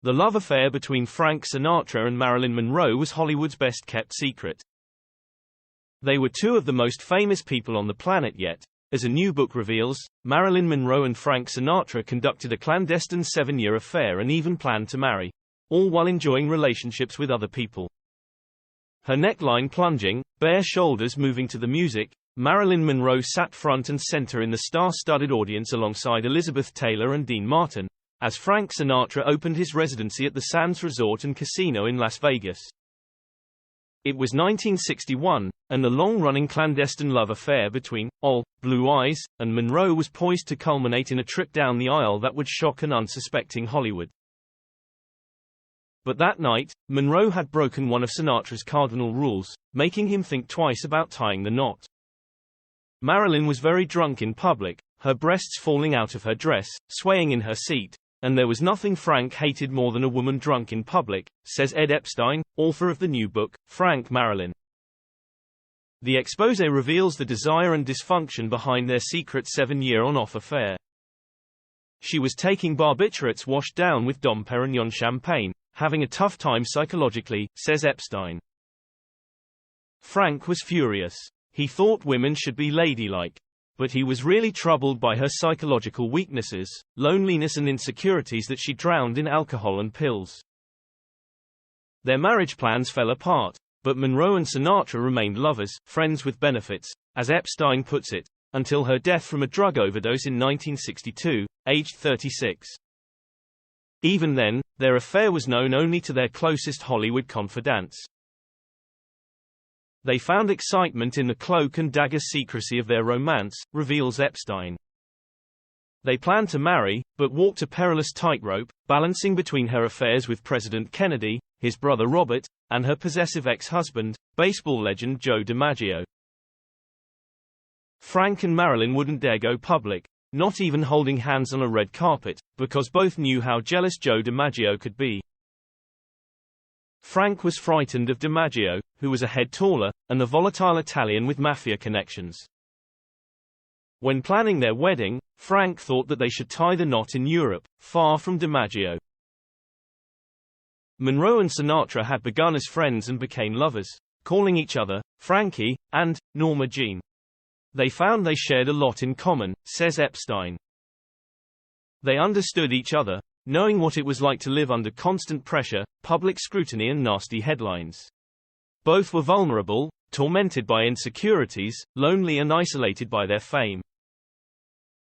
The love affair between Frank Sinatra and Marilyn Monroe was Hollywood's best-kept secret. They were two of the most famous people on the planet yet. As a new book reveals, Marilyn Monroe and Frank Sinatra conducted a clandestine 7-year affair and even planned to marry, all while enjoying relationships with other people. Her neckline plunging, bare shoulders moving to the music, Marilyn Monroe sat front and center in the star-studded audience alongside Elizabeth Taylor and Dean Martin, as Frank Sinatra opened his residency at the Sands Resort and Casino in Las Vegas. It was 1961, and the long-running clandestine love affair between Blue Eyes and Monroe was poised to culminate in a trip down the aisle that would shock an unsuspecting Hollywood. But that night, Monroe had broken one of Sinatra's cardinal rules, making him think twice about tying the knot. Marilyn was very drunk in public, her breasts falling out of her dress, swaying in her seat, and there was nothing Frank hated more than a woman drunk in public, says Ed Epstein, author of the new book, Frank Marilyn. The exposé reveals the desire and dysfunction behind their secret 7-year on-off affair. She was taking barbiturates washed down with Dom Perignon champagne, having a tough time psychologically, says Epstein. Frank was furious. He thought women should be ladylike. But he was really troubled by her psychological weaknesses, loneliness and insecurities that she drowned in alcohol and pills. Their marriage plans fell apart, but Monroe and Sinatra remained lovers, friends with benefits, as Epstein puts it, until her death from a drug overdose in 1962, aged 36. Even then, their affair was known only to their closest Hollywood confidants. They found excitement in the cloak and dagger secrecy of their romance, reveals Epstein. They planned to marry, but walked a perilous tightrope, balancing between her affairs with President Kennedy, his brother Robert, and her possessive ex-husband, baseball legend Joe DiMaggio. Frank and Marilyn wouldn't dare go public, not even holding hands on a red carpet, because both knew how jealous Joe DiMaggio could be. Frank was frightened of DiMaggio, who was a head taller, and the volatile Italian with mafia connections. When planning their wedding, Frank thought that they should tie the knot in Europe, far from DiMaggio. Monroe and Sinatra had begun as friends and became lovers, calling each other Frankie and Norma Jean. They found they shared a lot in common, says Epstein. They understood each other, knowing what it was like to live under constant pressure, public scrutiny and nasty headlines. Both were vulnerable, tormented by insecurities, lonely and isolated by their fame.